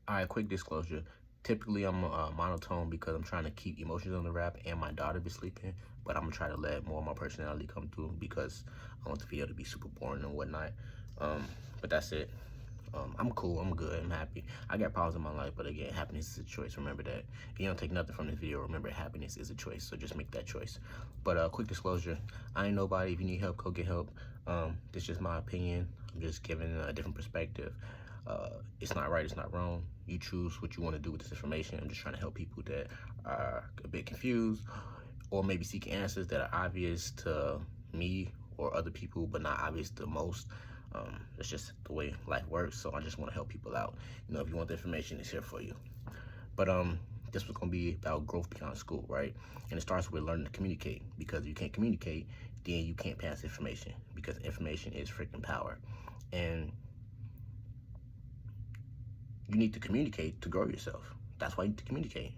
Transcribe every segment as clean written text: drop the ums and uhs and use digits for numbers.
All right, quick disclosure. Typically, I'm monotone because I'm trying to keep emotions on the rap and my daughter be sleeping. But I'm gonna try to let more of my personality come through because I want the video to be super boring and whatnot. But that's it. I'm cool. I'm good. I'm happy. I got problems in my life, but again, happiness is a choice. Remember that. If you don't take nothing from this video, remember happiness is a choice. So just make that choice. But quick disclosure. I ain't nobody. If you need help, go get help. This is just my opinion. I'm just giving a different perspective. It's not right. It's not wrong. You choose what you want to do with this information. I'm just trying to help people that are a bit confused or maybe seek answers that are obvious to me or other people, but not obvious to most. It's just the way life works. So I just want to help people out. You know, if you want the information, it's here for you. But this was gonna be about growth beyond school, right? And it starts with learning to communicate, because if you can't communicate, then you can't pass information, because information is freaking power. And you need to communicate to grow yourself. That's why you need to communicate.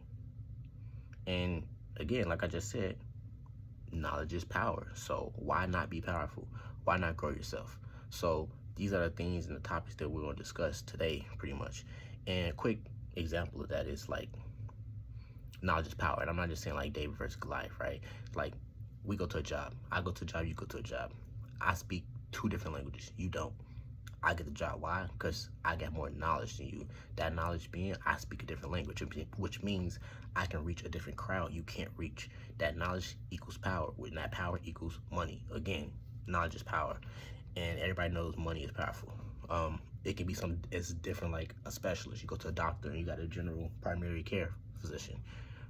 And again, like I just said, knowledge is power. So why not be powerful? Why not grow yourself? So these are the things and the topics that we're going to discuss today, pretty much. And a quick example of that is like knowledge is power. And I'm not just saying like David versus Goliath, right? Like we go to a job. I go to a job, you go to a job. I speak two different languages. You don't. I get the job. Why? Because I got more knowledge than you. That knowledge being, I speak a different language, which means I can reach a different crowd you can't reach. That knowledge equals power. When that power equals money. Again, knowledge is power. And everybody knows money is powerful. It can be something as different like a specialist. You go to a doctor and you got a general primary care physician.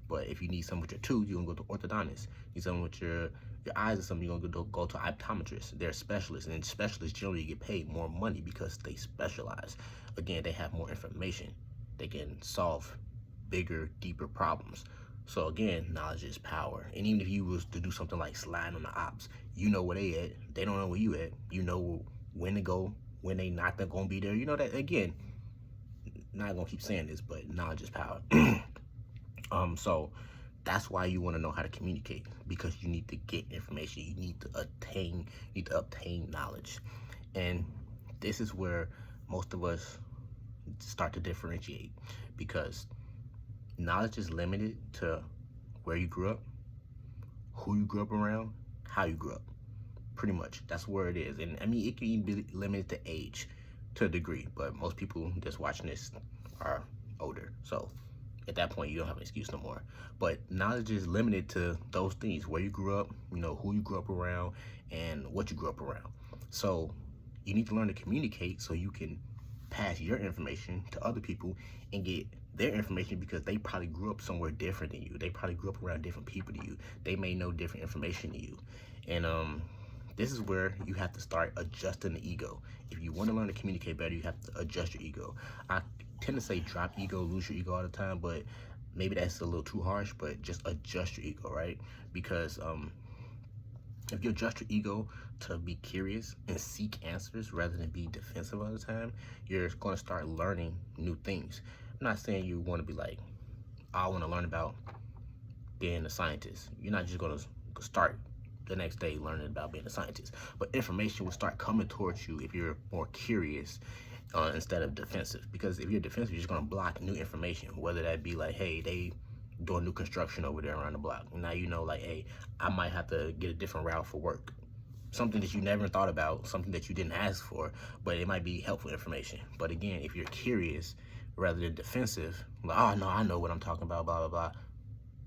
But if you need something with your tooth, you're gonna go to orthodontist. You need something with your eyes or something, you're gonna go to optometrists. They're specialists, and specialists generally get paid more money because they specialize. Again, they have more information. They can solve bigger, deeper problems. So again, knowledge is power. And even if you was to do something like slide on the ops, you know where they at. They don't know where you at. You know when to go, when they not gonna be there. You know that, again, not gonna keep saying this, but knowledge is power. So that's why you want to know how to communicate, because you need to get information. You need to obtain knowledge. And this is where most of us start to differentiate, because knowledge is limited to where you grew up, who you grew up around, how you grew up. Pretty much, that's where it is. And I mean, it can even be limited to age to a degree, but most people that's watching this are older. So at that point, you don't have an excuse no more. But knowledge is limited to those things: where you grew up, you know, who you grew up around, and what you grew up around. So you need to learn to communicate so you can pass your information to other people and get their information, because they probably grew up somewhere different than you. They probably grew up around different people than you. They may know different information than you. And this is where you have to start adjusting the ego. If you want to learn to communicate better, you have to adjust your ego. I tend to say drop ego, lose your ego all the time, but maybe that's a little too harsh. But just adjust your ego, right? Because if you adjust your ego to be curious and seek answers rather than be defensive all the time, you're going to start learning new things. I'm not saying you want to be like, I want to learn about being a scientist. You're not just going to start the next day learning about being a scientist, but information will start coming towards you if you're more curious instead of defensive. Because if you're defensive, you're just going to block new information, whether that be like, hey, they doing new construction over there around the block. And now you know, like, hey, I might have to get a different route for work. Something that you never thought about, something that you didn't ask for, but it might be helpful information. But again, if you're curious rather than defensive, like, oh no, I know what I'm talking about, blah, blah, blah.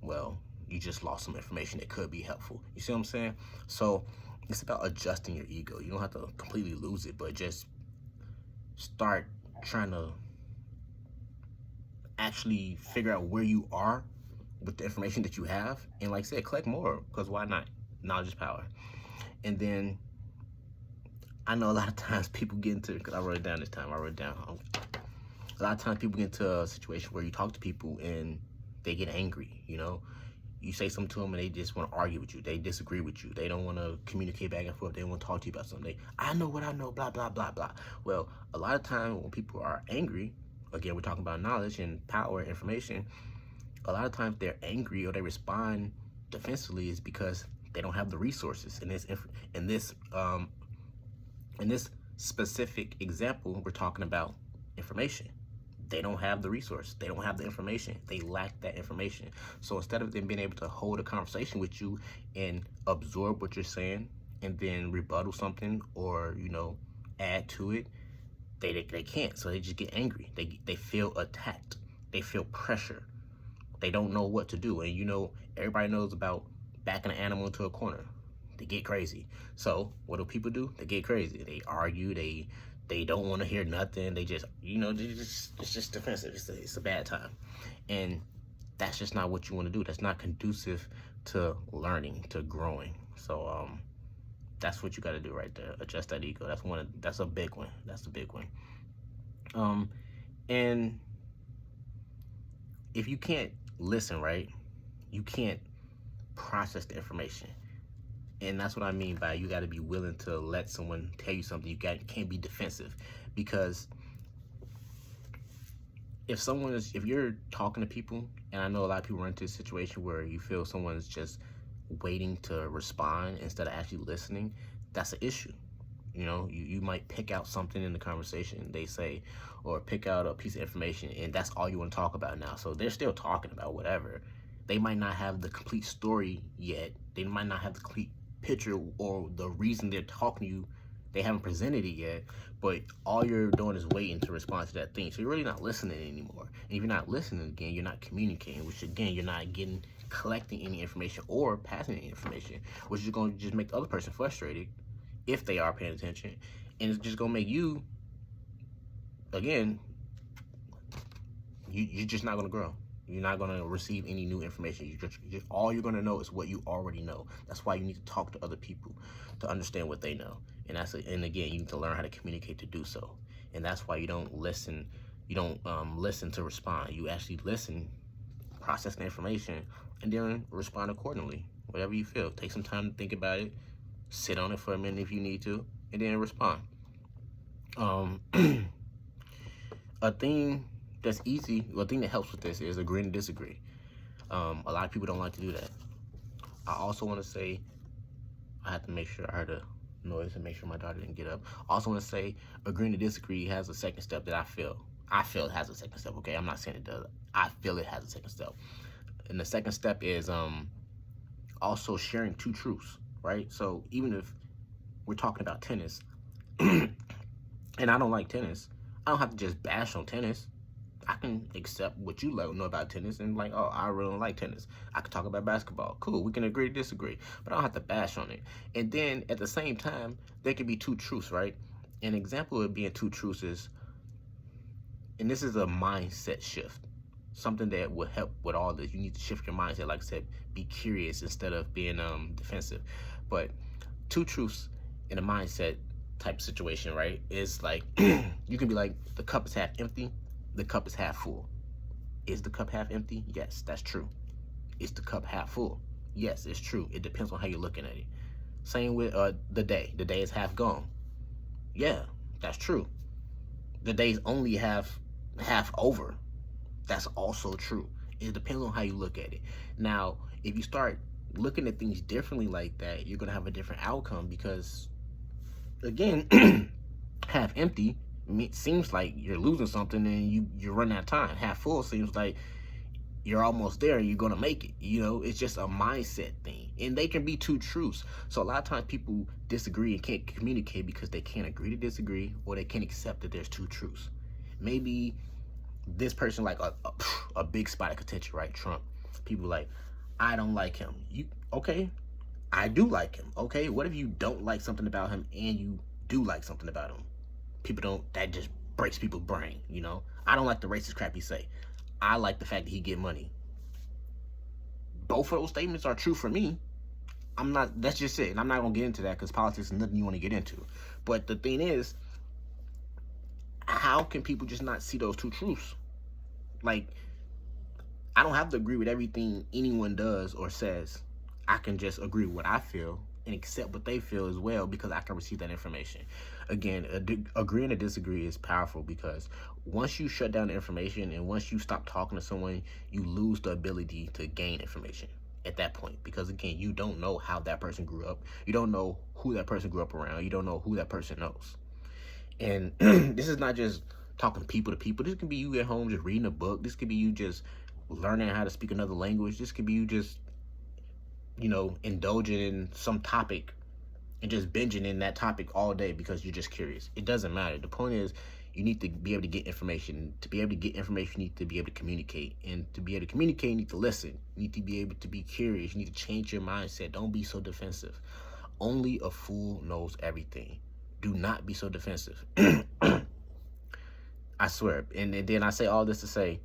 Well, you just lost some information that could be helpful. You see what I'm saying? So it's about adjusting your ego. You don't have to completely lose it, but just start trying to actually figure out where you are with the information that you have. And like I said, collect more, because why not? Knowledge is power. And then I know a lot of times people get into, because I wrote it down this time, a lot of times people get into a situation where you talk to people and they get angry, you know? You say something to them and they just want to argue with you. They disagree with you. They don't want to communicate back and forth. They want to talk to you about something. I know what I know, blah, blah, blah, blah. Well, a lot of times when people are angry, again, we're talking about knowledge and power, information, a lot of times they're angry or they respond defensively is because they don't have the resources. In this specific example, we're talking about information. They don't have the resource. They don't have the information. They lack that information. So instead of them being able to hold a conversation with you and absorb what you're saying and then rebuttal something or, add to it, they can't. So they just get angry. They feel attacked. They feel pressure. They don't know what to do. And everybody knows about backing an animal into a corner. They get crazy. So what do people do? They get crazy. They argue. They don't want to hear nothing. They just, it's just defensive. It's a bad time. And that's just not what you want to do. That's not conducive to learning, to growing. So that's what you got to do right there. Adjust that ego. That's a big one. That's a big one. And if you can't listen, right, you can't process the information. And that's what I mean by you got to be willing to let someone tell you something. You can't be defensive, because if you're talking to people, and I know a lot of people run into a situation where you feel someone's just waiting to respond instead of actually listening, that's an issue. You might pick out something in the conversation they say, or pick out a piece of information, and that's all you want to talk about now. So they're still talking about whatever. They might not have the complete story yet. They might not have the complete picture or the reason they're talking to you. They haven't presented it yet, but all you're doing is waiting to respond to that thing. So you're really not listening anymore. And if you're not listening, again, you're not communicating, which again, you're not collecting any information or passing any information, which is going to just make the other person frustrated if they are paying attention. And it's just going to make you, again, you're just not going to grow. You're not going to receive any new information. All you're going to know is what you already know. That's why you need to talk to other people to understand what they know. And again, you need to learn how to communicate to do so. And that's why you don't listen. You don't listen to respond. You actually listen, process the information, and then respond accordingly. Whatever you feel. Take some time to think about it. Sit on it for a minute if you need to, and then respond. A thing that's easy, a thing that helps with this is agree and disagree. A lot of people don't like to do that. I also want to say, I have to make sure I heard a noise and make sure my daughter didn't get up. I also want to say, agreeing to disagree has a second step that I feel it has a second step. Okay, I'm not saying it does. I feel it has a second step. And the second step is also sharing two truths, right? So even if we're talking about tennis, and I don't like tennis, I don't have to just bash on tennis. I can accept what you know about tennis and oh, I really don't like tennis. I can talk about basketball. Cool, we can agree to disagree, but I don't have to bash on it. And then at the same time, there can be two truths, right? An example of being two truths is, and this is a mindset shift, something that will help with all this. You need to shift your mindset. Like I said, be curious instead of being defensive. But two truths in a mindset type situation, right, is you can be like, the cup is half empty, the cup is half full. Is the cup half empty? Yes, that's true. Is the cup half full? Yes, it's true. It depends on how you're looking at it. Same with the day. The day is half gone. Yeah, that's true. The day's only half over. That's also true. It depends on how you look at it. Now, if you start looking at things differently like that, you're going to have a different outcome, because, again, half empty seems like you're losing something and you're running out of time. Half full seems like you're almost there and you're going to make it. It's just a mindset thing. And they can be two truths. So a lot of times people disagree and can't communicate because they can't agree to disagree, or they can't accept that there's two truths. Maybe this person, a big spot of contention, right? Trump. People I don't like him. Okay, I do like him. Okay, what if you don't like something about him and you do like something about him? That just breaks people's brain, I don't like the racist crap he say. I like the fact that he get money. Both of those statements are true for me. That's just it. And I'm not going to get into that because politics is nothing you want to get into. But the thing is, how can people just not see those two truths? I don't have to agree with everything anyone does or says. I can just agree with what I feel and accept what they feel as well, because I can receive that information. Again, agreeing to disagree is powerful, because once you shut down the information and once you stop talking to someone, you lose the ability to gain information at that point. Because again, you don't know how that person grew up. You don't know who that person grew up around. You don't know who that person knows. And this is not just talking people to people. This could be you at home just reading a book. This could be you just learning how to speak another language. This could be you just, indulging in some topic and just binging in that topic all day because you're just curious. It doesn't matter. The point is, you need to be able to get information. To be able to get information, you need to be able to communicate. And to be able to communicate, you need to listen. You need to be able to be curious. You need to change your mindset. Don't be so defensive. Only a fool knows everything. Do not be so defensive. I swear. And then I say all this to say,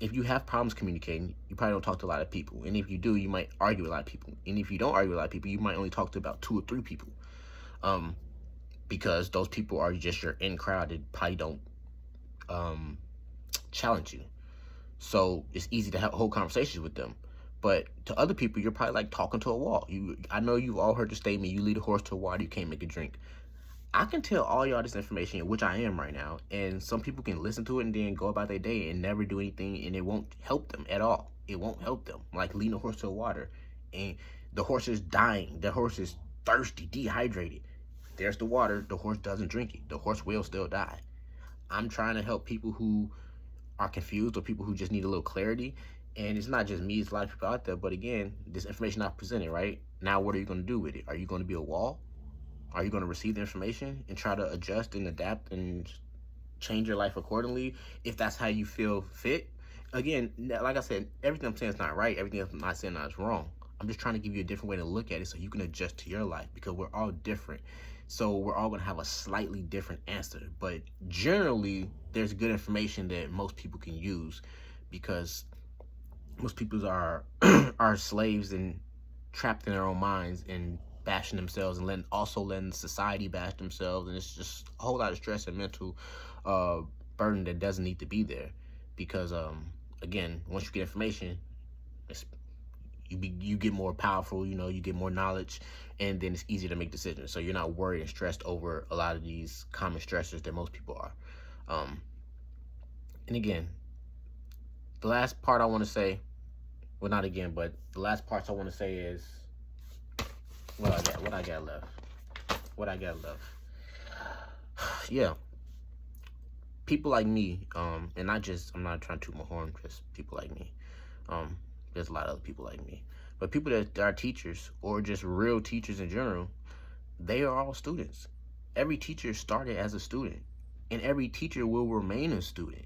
if you have problems communicating, you probably don't talk to a lot of people. And if you do, you might argue with a lot of people. And if you don't argue with a lot of people, you might only talk to about 2 or 3 people. Because those people are just your in crowd that probably don't challenge you. So it's easy to have whole conversations with them. But to other people, you're probably like talking to a wall. I know you've all heard the statement, you lead a horse to water, you can't make it drink. I can tell all y'all this information, which I am right now, and some people can listen to it and then go about their day and never do anything, and it won't help them at all. It won't help them. Like leading a horse to water, and the horse is dying. The horse is thirsty, dehydrated. There's the water. The horse doesn't drink it. The horse will still die. I'm trying to help people who are confused or people who just need a little clarity. And it's not just me, it's a lot of people out there. But again, this information I've presented, right? Now, what are you going to do with it? Are you going to be a wall? Are you going to receive the information and try to adjust and adapt and change your life accordingly if that's how you feel fit? Again, like I said, everything I'm saying is not right. Everything I'm not saying is wrong. I'm just trying to give you a different way to look at it so you can adjust to your life, because we're all different. So we're all going to have a slightly different answer. But generally, there's good information that most people can use, because most people are slaves and trapped in their own minds and bashing themselves, and letting society bash themselves, and it's just a whole lot of stress and mental burden that doesn't need to be there. Because again, once you get information, you get more powerful, you get more knowledge, and then it's easier to make decisions. So you're not worried and stressed over a lot of these common stressors that most people are. And again, the last part I want to say, well, not again, but the last parts I want to say is, what I got left. Yeah. People like me, and I'm not trying to toot my horn, just people like me. There's a lot of other people like me. But people that are teachers, or just real teachers in general, they are all students. Every teacher started as a student, and every teacher will remain a student.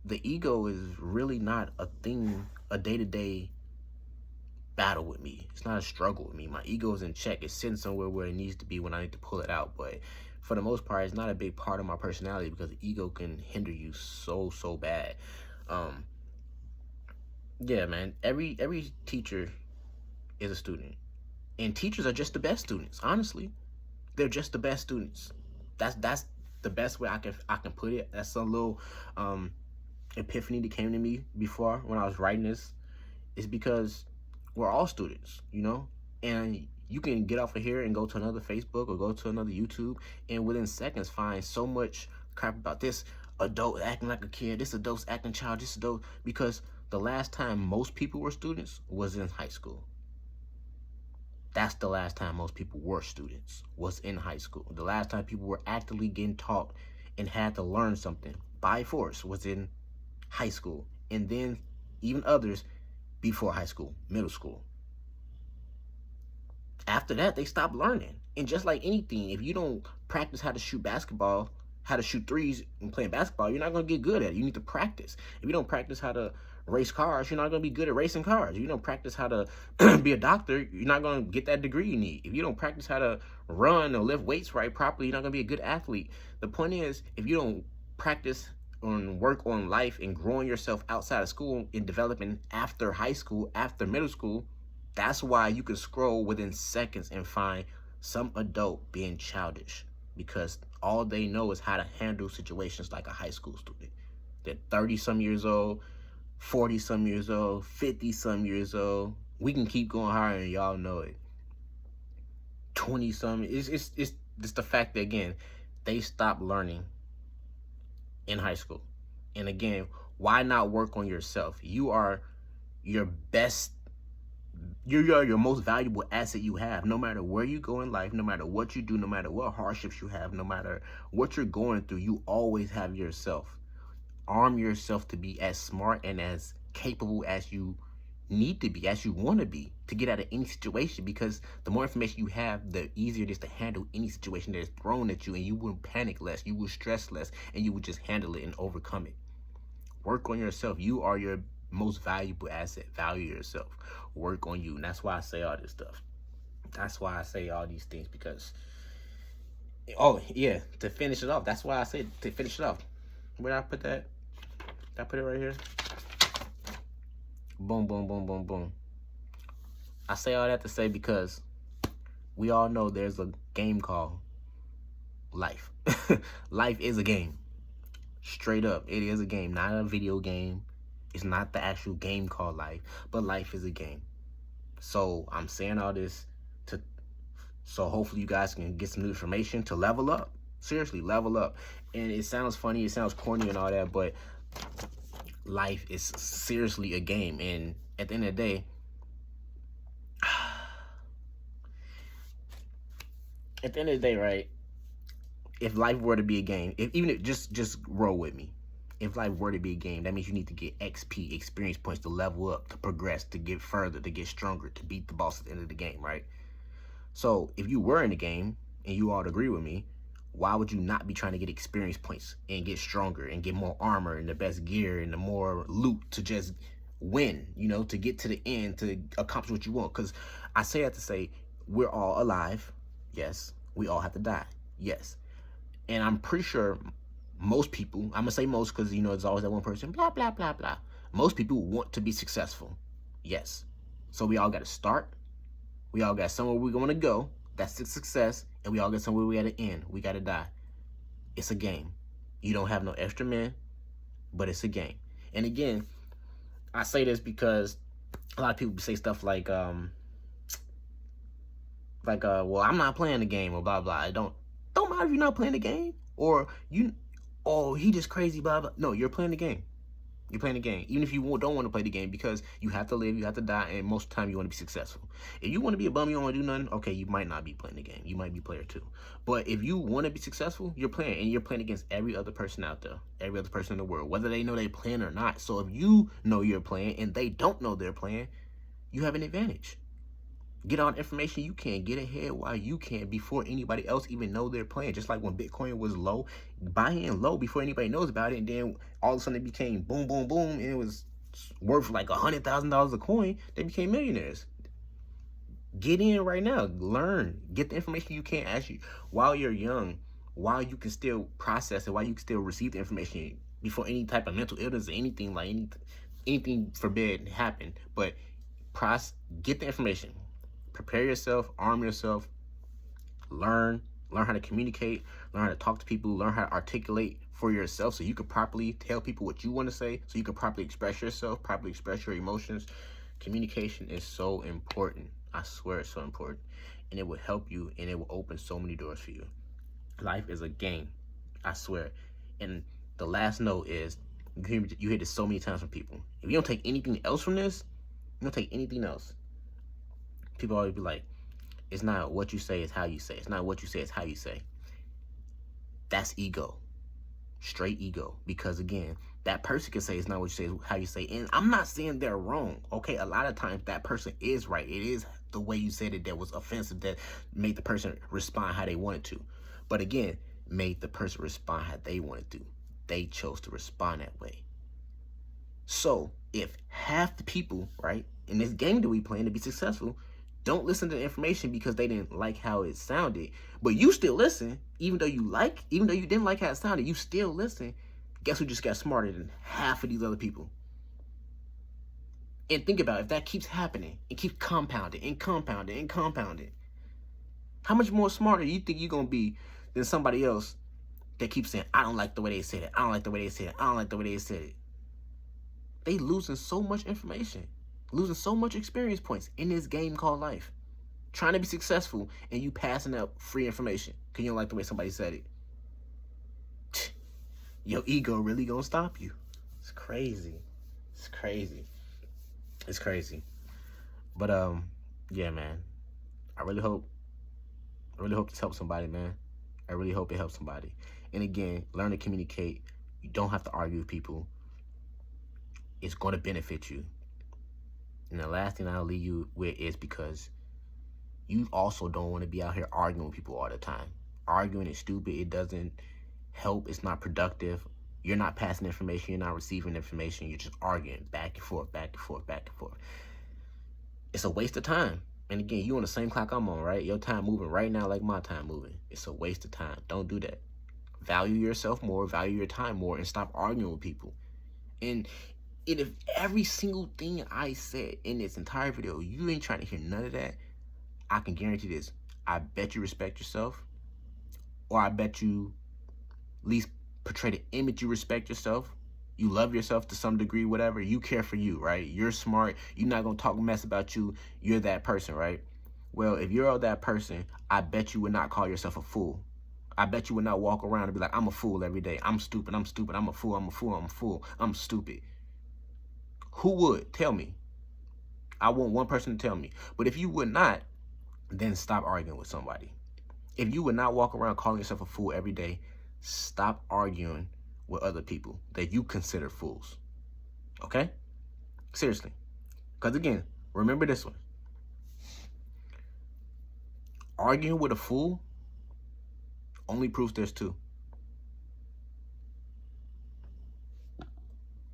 The ego is really not a thing, a day-to-day battle with me. It's not a struggle with me. My ego is in check. It's sitting somewhere where it needs to be when I need to pull it out. But for the most part, it's not a big part of my personality, because the ego can hinder you so bad. Yeah, man. Every teacher is a student, and teachers are just the best students. Honestly, they're just the best students. That's the best way I can put it. That's a little epiphany that came to me before when I was writing this. Is because we're all students, and you can get off of here and go to another Facebook or go to another YouTube, and within seconds find so much crap about this adult acting like a kid, this adult's acting child, this adult, because the last time most people were students was in high school. That's the last time most people were students, was in high school. The last time people were actively getting taught and had to learn something by force was in high school, and then even others before high school, middle school. After that, they stop learning. And just like anything, if you don't practice how to shoot basketball, how to shoot threes and playing basketball, you're not going to get good at it. You need to practice. If you don't practice how to race cars, you're not going to be good at racing cars. If you don't practice how to be a doctor, you're not going to get that degree you need. If you don't practice how to run or lift weights right properly, you're not going to be a good athlete. The point is, if you don't practice on work on life and growing yourself outside of school and developing after high school, after middle school, that's why you can scroll within seconds and find some adult being childish, because all they know is how to handle situations like a high school student. They're 30-some years old, 40-some years old, 50-some years old. We can keep going higher, and y'all know it. 20-some. It's the fact that, again, they stopped learning in high school. And again, why not work on yourself? You are your best You are your most valuable asset you have. No matter where you go in life, no matter what you do, no matter what hardships you have, no matter what you're going through, you always have yourself. Arm yourself to be as smart and as capable as you need to be, as you want to be, to get out of any situation, because the more information you have, the easier it is to handle any situation that is thrown at you, and you will panic less, you will stress less, and you will just handle it and overcome it. Work on yourself. You are your most valuable asset. Value yourself. Work on you. And that's why I say all this stuff. That's why I say all these things, because, oh yeah, to finish it off, that's why I said to finish it off. Where did I put that? Did I put it right here? Boom, boom, boom, boom, boom. I say all that to say because we all know there's a game called life. Life is a game. Straight up, it is a game, not a video game. It's not the actual game called life, but life is a game. So I'm saying all this so hopefully you guys can get some new information to level up. Seriously, level up. And it sounds funny, it sounds corny and all that, but life is seriously a game. And at the end of the day, right, if life were to be a game, just roll with me. If life were to be a game, that means you need to get XP, experience points, to level up, to progress, to get further, to get stronger, to beat the boss at the end of the game, right? So if you were in the game and you all agree with me, why would you not be trying to get experience points and get stronger and get more armor and the best gear and the more loot to just win, to get to the end, to accomplish what you want? Because I say that to say we're all alive. Yes. We all have to die. Yes. And I'm pretty sure most people, I'm going to say most because, there's always that one person, blah, blah, blah, blah. Most people want to be successful. Yes. So we all got to start. We all got somewhere we're going to go. That's the success. And we all got somewhere we got to end. We got to die. It's a game. You don't have no extra men, but it's a game. And again, I say this because a lot of people say stuff like, well, I'm not playing the game, or blah, blah. It don't matter if you're not playing the game, or he just crazy, blah, blah. No, you're playing the game. You're playing the game, even if you don't want to play the game, because you have to live, you have to die, and most of the time you want to be successful. If you want to be a bum, you don't want to do nothing, okay, you might not be playing the game. You might be player 2. But if you want to be successful, you're playing, and you're playing against every other person out there, every other person in the world, whether they know they're playing or not. So if you know you're playing and they don't know they're playing, you have an advantage. Get all the information you can. Get ahead while you can, before anybody else even know they're playing. Just like when Bitcoin was low, buy in low before anybody knows about it, and then all of a sudden it became boom, boom, boom, and it was worth like $100,000 a coin. They became millionaires. Get in right now. Learn. Get the information you can while you're young, while you can still process it, while you can still receive the information before any type of mental illness or anything like anything forbid happen. But get the information. Prepare yourself, arm yourself, learn how to communicate, learn how to talk to people, learn how to articulate for yourself so you can properly tell people what you want to say, so you can properly express yourself, properly express your emotions. Communication is so important. I swear it's so important. And it will help you, and it will open so many doors for you. Life is a game. I swear. And the last note is, you hear this so many times from people. If you don't take anything else from this, you don't take anything else. People always be like, it's not what you say, it's how you say. It's not what you say, it's how you say. That's ego. Straight ego. Because again, that person can say it's not what you say, it's how you say. And I'm not saying they're wrong. Okay, a lot of times that person is right. It is the way you said it that was offensive, that made the person respond how they wanted to. But again, made the person respond how they wanted to. They chose to respond that way. So if half the people, right, in this game that we playing to be successful, don't listen to the information because they didn't like how it sounded, but you still listen, even though you didn't like how it sounded, you still listen. Guess who just got smarter than half of these other people? And think about it, if that keeps happening, it keeps compounding and compounding and compounding, how much more smarter you think you're going to be than somebody else that keeps saying, I don't like the way they said it, I don't like the way they said it, I don't like the way they said it. They losing so much information, losing so much experience points in this game called life. Trying to be successful and you passing up free information because you don't like the way somebody said it. Your ego really gonna stop you. It's crazy. It's crazy. It's crazy. But yeah, man. I really hope this helps somebody, man. I really hope it helps somebody. And again, learn to communicate. You don't have to argue with people. It's going to benefit you. And the last thing I'll leave you with is because you also don't want to be out here arguing with people all the time. Arguing is stupid. It doesn't help. It's not productive. You're not passing information. You're not receiving information. You're just arguing back and forth, back and forth, back and forth. It's a waste of time. And again, you on the same clock I'm on, right? Your time moving right now like my time moving. It's a waste of time. Don't do that. Value yourself more, value your time more, and stop arguing with people. And if every single thing I said in this entire video, you ain't trying to hear none of that, I can guarantee this. I bet you respect yourself, or I bet you at least portray the image you respect yourself. You love yourself to some degree, whatever. You care for you, right? You're smart. You're not going to talk mess about you. You're that person, right? Well, if you're that person, I bet you would not call yourself a fool. I bet you would not walk around and be like, I'm a fool every day. I'm stupid. I'm stupid. I'm a fool. I'm a fool. I'm a fool. I'm stupid. Who would? Tell me. I want one person to tell me. But if you would not, then stop arguing with somebody. If you would not walk around calling yourself a fool every day, stop arguing with other people that you consider fools. Okay? Seriously. Because again, remember this one. Arguing with a fool only proves there's two.